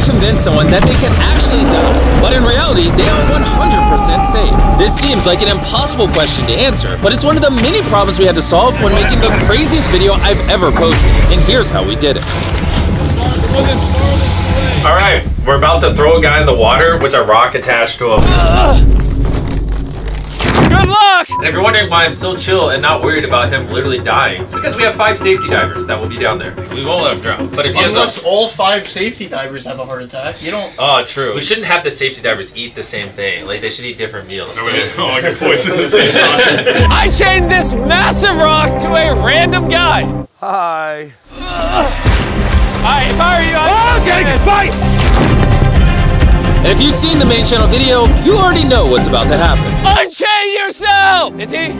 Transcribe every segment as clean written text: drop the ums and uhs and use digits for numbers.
convince someone that they can actually die, but in reality, they are 100% safe? This seems like an impossible question to answer, but it's one of the many problems we had to solve when making the craziest video I've ever posted, and here's how we did it. All right, we're about to throw a guy in the water with a rock attached to him. Good luck! And if you're wondering why I'm still chill and not worried about him literally dying, it's because we have 5 safety divers that will be down there. We won't let him drown. But if he Unless all 5 safety divers have a heart attack, you don't... Oh, true. We shouldn't have the safety divers eat the same thing. Like, they should eat different meals. I get poisoned at the same time. I chained this massive rock to a random guy. Hi. Hi, if I were you, I'd take it, fight! And if you've seen the main channel video, you already know what's about to happen. Unchain yourself! Is he?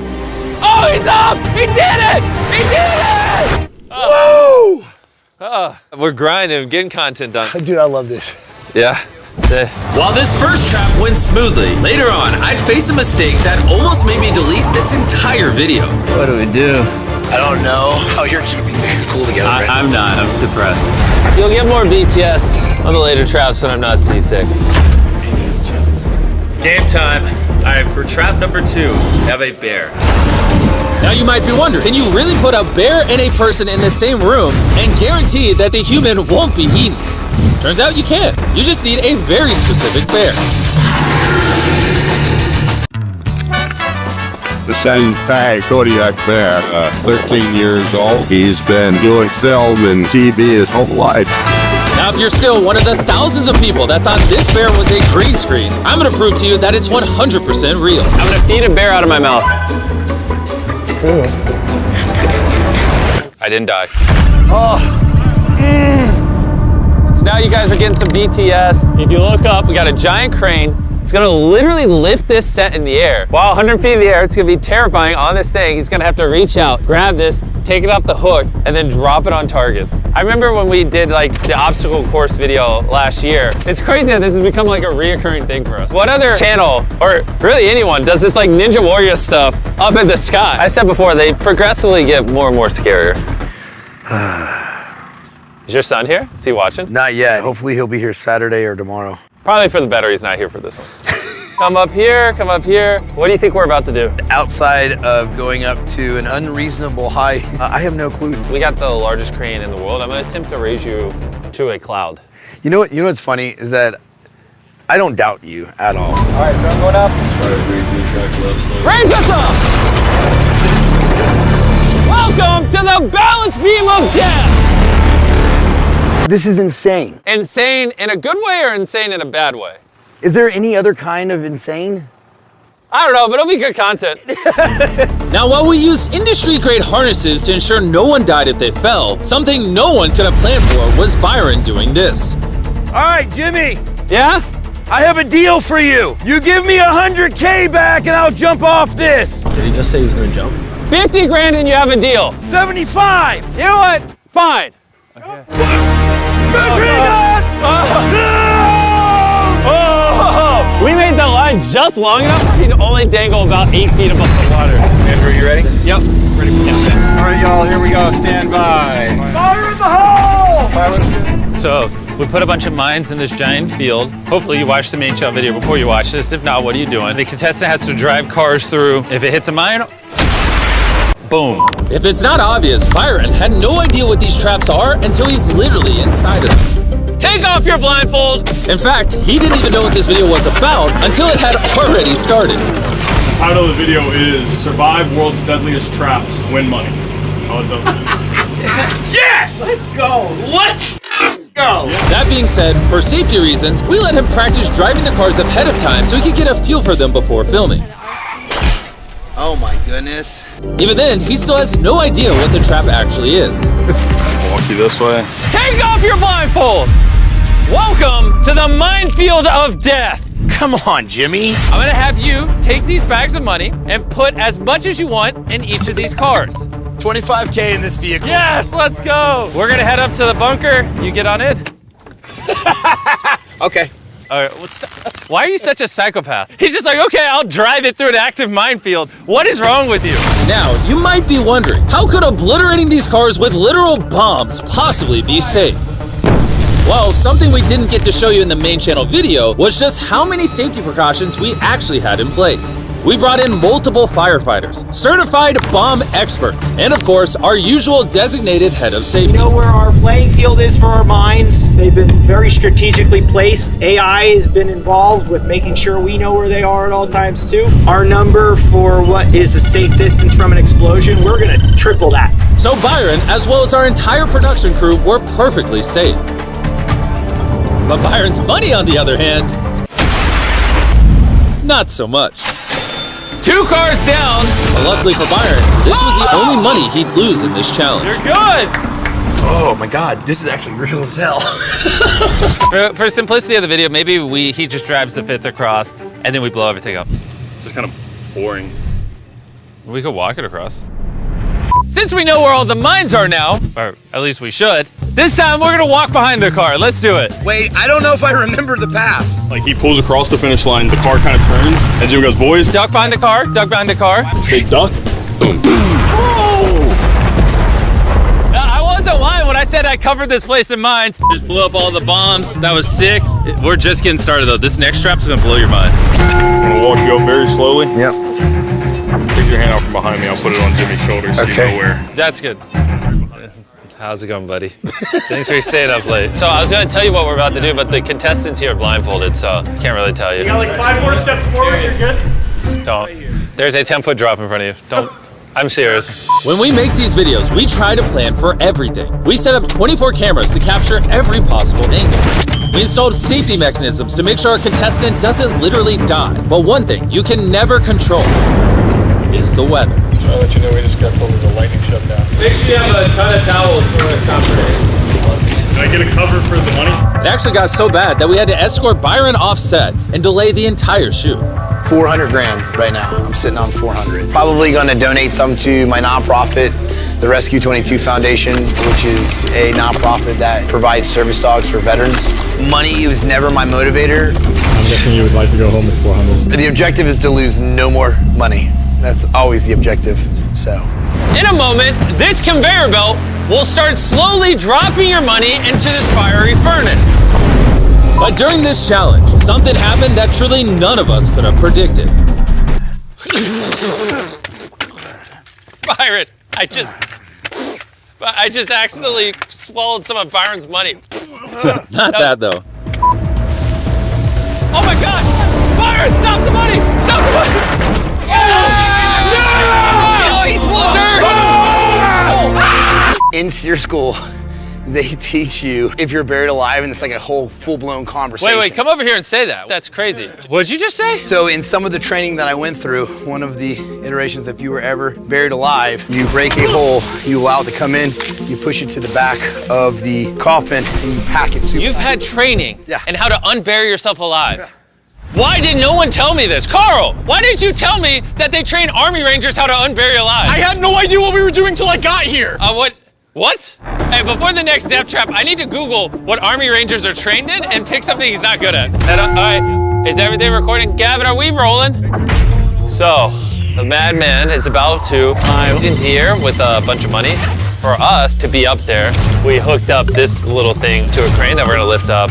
Oh, he's up! He did it! He did it! Woo! We're grinding, getting content done. Dude, I love this. Yeah. While this first trap went smoothly, later on, I'd face a mistake that almost made me delete this entire video. What do we do? I don't know how you're keeping cool together. I'm not. I'm depressed. You'll get more BTS on the later traps when I'm not seasick. Game time. All right, for trap number 2, we have a bear. Now you might be wondering, can you really put a bear and a person in the same room and guarantee that the human won't be eaten? Turns out you can. You just need a very specific bear. The Sentai Kodiak Bear, 13 years old. He's been doing film and TV his whole life. Now, if you're still one of the thousands of people that thought this bear was a green screen, I'm gonna prove to you that it's 100% real. I'm gonna feed a bear out of my mouth. I didn't die. Oh. So now you guys are getting some BTS. If you look up, we got a giant crane. It's gonna literally lift this set in the air. Wow, 100 feet in the air, it's gonna be terrifying on this thing. He's gonna have to reach out, grab this, take it off the hook, and then drop it on targets. I remember when we did like the obstacle course video last year. It's crazy that this has become like a reoccurring thing for us. What other channel, or really anyone, does this like Ninja Warrior stuff up in the sky? I said before, they progressively get more and more scarier. Is your son here? Is he watching? Not yet. Hopefully he'll be here Saturday or tomorrow. Probably for the better he's not here for this one. Come up here, come up here. What do you think we're about to do? Outside of going up to an unreasonable height, I have no clue. We got the largest crane in the world. I'm gonna attempt to raise you to a cloud. You know what's funny is that I don't doubt you at all. All right, so I'm going up. Raise us up! Welcome to the balance beam of death! This is insane. Insane in a good way or insane in a bad way? Is there any other kind of insane? I don't know, but it'll be good content. Now, while we used industry-grade harnesses to ensure no one died if they fell, something no one could have planned for was Byron doing this. All right, Jimmy. Yeah? I have a deal for you. You give me 100K back and I'll jump off this. Did he just say he was gonna jump? 50 grand and you have a deal. 75. You know what? Fine. Okay. We made the line just long enough for me to only dangle about 8 feet above the water. Andrew, you ready? Yep. Ready for countdown. All right, y'all, here we go. Stand by. Fire in the hole! So we put a bunch of mines in this giant field. Hopefully you watched the main shot video before you watch this. If not, what are you doing? The contestant has to drive cars through. If it hits a mine, boom. If it's not obvious, Byron had no idea what these traps are until he's literally inside of them. Take off your blindfold! In fact, he didn't even know what this video was about until it had already started. The title of the video is Survive World's Deadliest Traps, Win Money. Oh, it doesn't. Yes! Let's go. Let's go! That being said, for safety reasons, we let him practice driving the cars ahead of time so he could get a feel for them before filming. Oh my goodness. Even then, he still has no idea what the trap actually is. Walk you this way. Take off your blindfold! Welcome to the minefield of death! Come on, Jimmy. I'm gonna have you take these bags of money and put as much as you want in each of these cars. 25K in this vehicle. Yes, let's go! We're gonna head up to the bunker. You get on it? Okay. All right, why are you such a psychopath? He's just like, okay, I'll drive it through an active minefield. What is wrong with you? Now, you might be wondering, how could obliterating these cars with literal bombs possibly be safe? Well, something we didn't get to show you in the main channel video was just how many safety precautions we actually had in place. We brought in multiple firefighters, certified bomb experts, and of course, our usual designated head of safety. We know where our playing field is for our mines. They've been very strategically placed. AI has been involved with making sure we know where they are at all times too. Our number for what is a safe distance from an explosion, we're gonna triple that. So Byron, as well as our entire production crew, were perfectly safe. But Byron's money, on the other hand, not so much. 2 cars down. But luckily for Byron, this was the only money he'd lose in this challenge. You're good. Oh my God, this is actually real as hell. For simplicity of the video, maybe he just drives the 5th across and then we blow everything up. It's just kind of boring. We could walk it across. Since we know where all the mines are now, or at least we should, this time we're gonna walk behind the car. Let's do it. Wait, I don't know if I remember the path. Like he pulls across the finish line, the car kind of turns, and Jimmy goes, boys, Duck behind the car, duck behind the car. big duck, boom. I wasn't lying when I said I covered this place in mines. Just blew up all the bombs. That was sick. We're just getting started though. This next strap's gonna blow your mind. I'm gonna walk you up very slowly. Yep. Take your hand out from behind me, I'll put it on Jimmy's shoulder so you know where. That's good. How's it going, buddy? Thanks for staying up late. So I was gonna tell you what we're about to do, but the contestants here are blindfolded, so can't really tell you. You got like 5 more steps forward, you're good? Don't. There's a 10-foot drop in front of you. Don't. I'm serious. When we make these videos, we try to plan for everything. We set up 24 cameras to capture every possible angle. We installed safety mechanisms to make sure our contestant doesn't literally die. But one thing you can never control is the weather. I'll let you know we just got told the lightning shut down. Make sure you have a ton of towels for when it's not raining. Did I get a cover for the money? It actually got so bad that we had to escort Byron off set and delay the entire shoot. 400 grand right now. I'm sitting on 400. Probably gonna donate some to my nonprofit, the Rescue 22 Foundation, which is a nonprofit that provides service dogs for veterans. Money was never my motivator. I'm guessing you would like to go home with 400. The objective is to lose no more money. That's always the objective, so. In a moment, this conveyor belt will start slowly dropping your money into this fiery furnace. But during this challenge, something happened that truly none of us could have predicted. Byron, I just accidentally swallowed some of Byron's money. Not that though. Oh my gosh! Byron, stop the money! Stop the money! Oh, he's full of dirt! In SEER school, they teach you if you're buried alive, and it's like a whole full-blown conversation. Wait, come over here and say that. That's crazy. What'd you just say? So in some of the training that I went through, one of the iterations, if you were ever buried alive, you break a hole, you allow it to come in, you push it to the back of the coffin, and you pack it super. You've had training Yeah. and how to unbury yourself alive. Yeah. Why did no one tell me this? Carl, why didn't you tell me that they train Army Rangers how to unbury alive? I had no idea what we were doing till I got here. What? Hey, before the next death trap, I need to Google what Army Rangers are trained in and pick something he's not good at. All right, is everything recording? Gavin, are we rolling? So, the madman is about to climb in here with a bunch of money. For us to be up there, we hooked up this little thing to a crane that we're gonna lift up.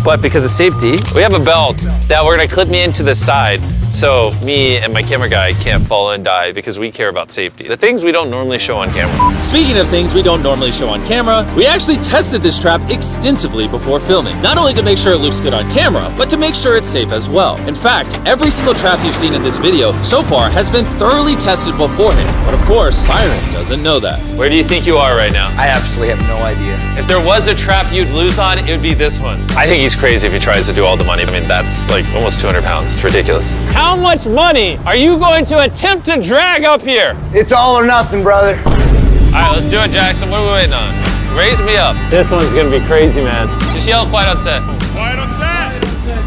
But because of safety, we have a belt that we're gonna clip me into the side so me and my camera guy can't fall and die because we care about safety. The things we don't normally show on camera. Speaking of things we don't normally show on camera, we actually tested this trap extensively before filming. Not only to make sure it looks good on camera, but to make sure it's safe as well. In fact, every single trap you've seen in this video so far has been thoroughly tested beforehand. But of course, Byron doesn't know that. Where do you think you are right now? I absolutely have no idea. If there was a trap you'd lose on, it would be this one. I think he's crazy if he tries to do all the money. I mean, that's like almost 200 pounds. It's ridiculous. How much money are you going to attempt to drag up here? It's all or nothing, brother. All right, let's do it, Jackson. What are we waiting on? Raise me up. This one's gonna be crazy, man. Just yell quiet on set. Quiet on set!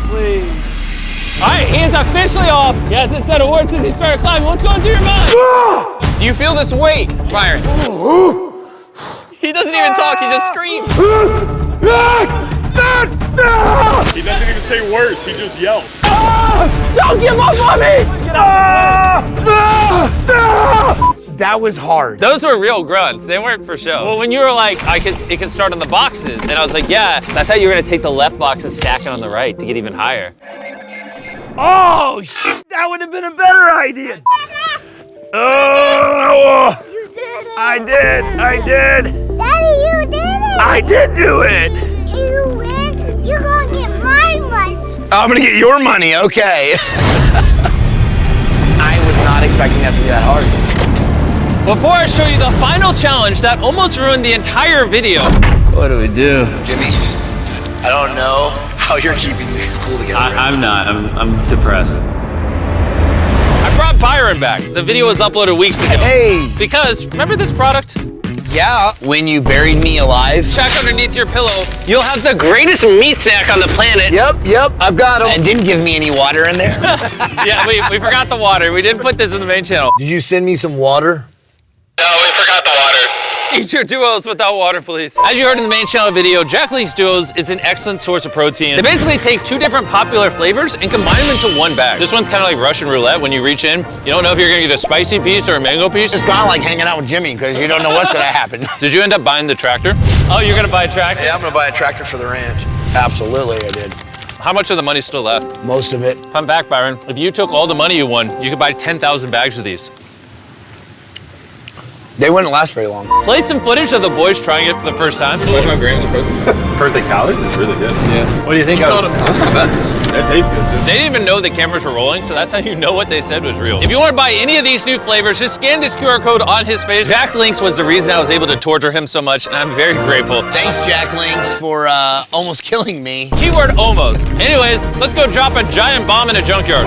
Please. All right, he is officially off. He hasn't said a word since he started climbing. What's going through your mind? Do you feel this weight, Byron? He doesn't even talk, he just screams. He doesn't even say words, he just yells. Don't give up on me! Get That was hard. Those were real grunts. They weren't for show. Well, when you were like, it can start on the boxes, and I was like, yeah. I thought you were gonna take the left box and stack it on the right to get even higher. Oh, shit, that would have been a better idea. Oh, You did it. I did. Daddy, you did it. I did do it. If you win, you're gonna get my money. I'm gonna get your money, okay. I was not expecting that to be that hard. Before I show you the final challenge that almost ruined the entire video. What do we do? Jimmy, I don't know how you're keeping your cool together. I'm not. I'm depressed. I brought Byron back. The video was uploaded weeks ago. Hey! Because, remember this product? Yeah, when you buried me alive. Check underneath your pillow. You'll have the greatest meat snack on the planet. Yep, I've got him. And didn't give me any water in there. Yeah, we forgot the water. We didn't put this in the main channel. Did you send me some water? No, we forgot the water. Eat your duos without water, please. As you heard in the main channel video, Jack Link's Duos is an excellent source of protein. They basically take two different popular flavors and combine them into one bag. This one's kind of like Russian roulette. When you reach in, you don't know if you're gonna get a spicy piece or a mango piece. It's kind of like hanging out with Jimmy because you don't know what's gonna happen. Did you end up buying the tractor? Oh, you're gonna buy a tractor? Yeah, I'm gonna buy a tractor for the ranch. Absolutely, I did. How much of the money's still left? Most of it. Come back, Byron. If you took all the money you won, you could buy 10,000 bags of these. They wouldn't last very long. Play some footage of the boys trying it for the first time. 25 grams of protein. Per the calories? It's really good. Yeah. What do you think of it? That's not bad. That tastes good too. They didn't even know the cameras were rolling, so that's how you know what they said was real. If you want to buy any of these new flavors, just scan this QR code on his face. Jack Links was the reason I was able to torture him so much, and I'm very grateful. Thanks, Jack Links, for almost killing me. Keyword almost. Anyways, let's go drop a giant bomb in a junkyard.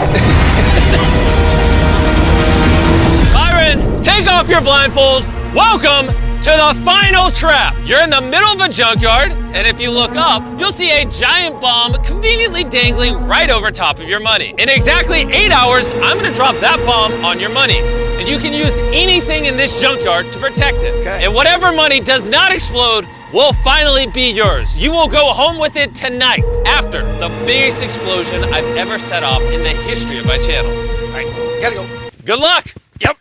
Byron, take off your blindfold. Welcome to the final trap. You're in the middle of a junkyard, and if you look up, you'll see a giant bomb conveniently dangling right over top of your money. In exactly 8 hours, I'm gonna drop that bomb on your money. And you can use anything in this junkyard to protect it. Okay. And whatever money does not explode will finally be yours. You will go home with it tonight after the biggest explosion I've ever set off in the history of my channel. All right, Gotta go. good luck. Yep.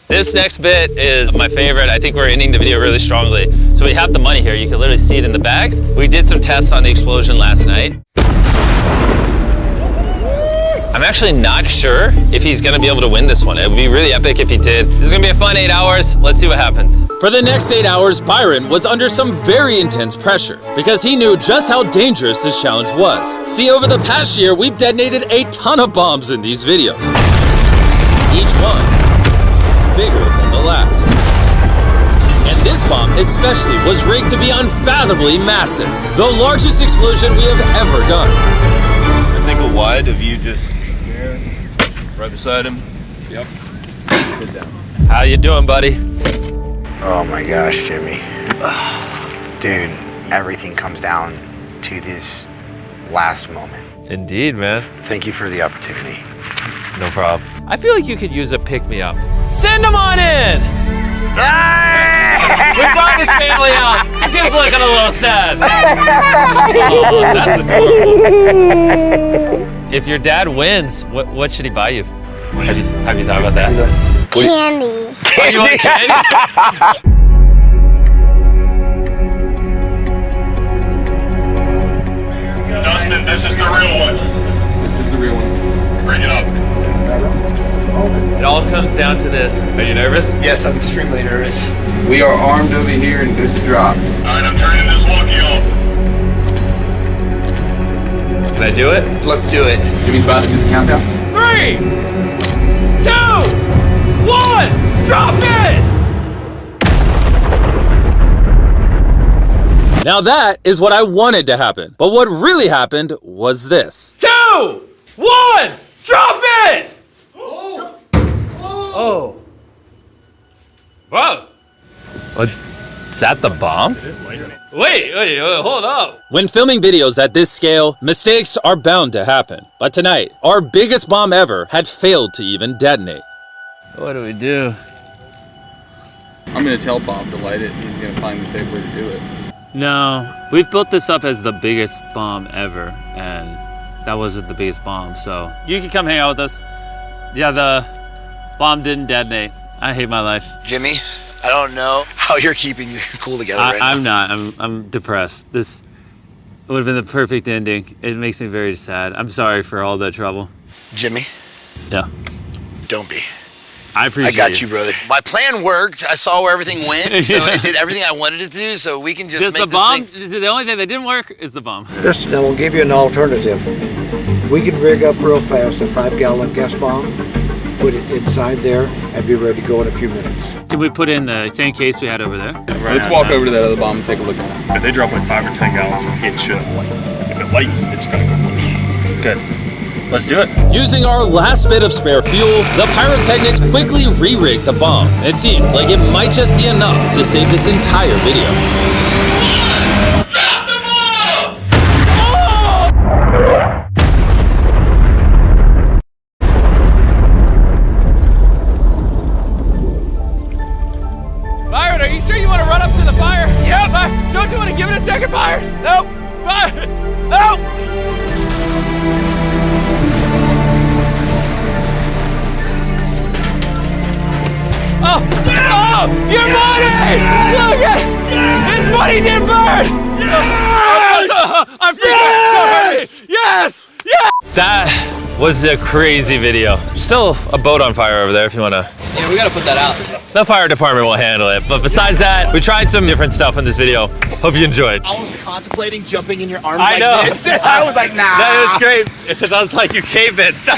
This next bit is my favorite. I think we're ending the video really strongly. So we have the money here. You can literally see it in the bags. We did some tests on the explosion last night. I'm actually not sure if he's gonna be able to win this one. It would be really epic if he did. This is gonna be a fun 8 hours. Let's see what happens. For the next 8 hours, Byron was under some very intense pressure because he knew just how dangerous this challenge was. See, over the past year, we've detonated a ton of bombs in these videos. Each one bigger than the last. And this bomb especially was rigged to be unfathomably massive, the largest explosion we have ever done. I think a wide of you just there, right beside him. Yep. Sit down. How you doing, buddy? Oh my gosh, Jimmy. Dude, everything comes down to this last moment. Indeed, man. Thank you for the opportunity. No problem. I feel like you could use a pick-me-up. Send him on in! We brought his family out. She's looking a little sad. Oh, that's adorable. If your dad wins, what should he buy you? Have you thought about that? Candy. Oh, you want candy? Dustin, this is the real one. This is the real one. Bring it up. It all comes down to this. Are you nervous? Yes, I'm extremely nervous. We are armed over here and good to drop. All right, I'm turning this walkie off. Can I do it? Let's do it. Jimmy's about to do the countdown. 3, 2, 1, drop it! Now that is what I wanted to happen. But what really happened was this. 2, 1, drop it! Oh. Whoa. Is that the bomb? Wait, hold up. When filming videos at this scale, mistakes are bound to happen. But tonight, our biggest bomb ever had failed to even detonate. What do we do? I'm gonna tell Bob to light it. He's gonna find the safe way to do it. No, we've built this up as the biggest bomb ever, and that wasn't the biggest bomb, so you can come hang out with us. Yeah, the bomb didn't detonate. I hate my life. Jimmy, I don't know how you're keeping your cool together right now. I'm not. I'm depressed. This would have been the perfect ending. It makes me very sad. I'm sorry for all the trouble. Jimmy? Yeah. Don't be. I appreciate it. I got you, brother. My plan worked. I saw where everything went, so it did everything I wanted it to do, so we can just make the bomb, this thing. the only thing that didn't work is the bomb. Just, now we'll give you an alternative. We can rig up real fast a 5-gallon gas bomb, put it inside there, and be ready to go in a few minutes. Can we put in the same case we had over there? Let's walk over to that other bomb and take a look at it. If they drop like 5 or 10 gallons, it shouldn't light. If it lights, it's gonna go. Good. Let's do it. Using our last bit of spare fuel, the pyrotechnics quickly re-rigged the bomb. It seemed like it might just be enough to save this entire video. Byron, are you sure you want to run up to the fire? Yep. Byron, don't you want to give it a second, Byron? Nope. Byron! Nope. Oh, your money! Look at it's money didn't burn! I'm freaking yes! Yes! That was a crazy video. Still a boat on fire over there if you wanna. Yeah, we gotta put that out. The fire department will handle it. But besides that, we tried some different stuff in this video. Hope you enjoyed. I was contemplating jumping in your arms I know. like this. I was like, nah. That was great because I was like, you caveman, stop.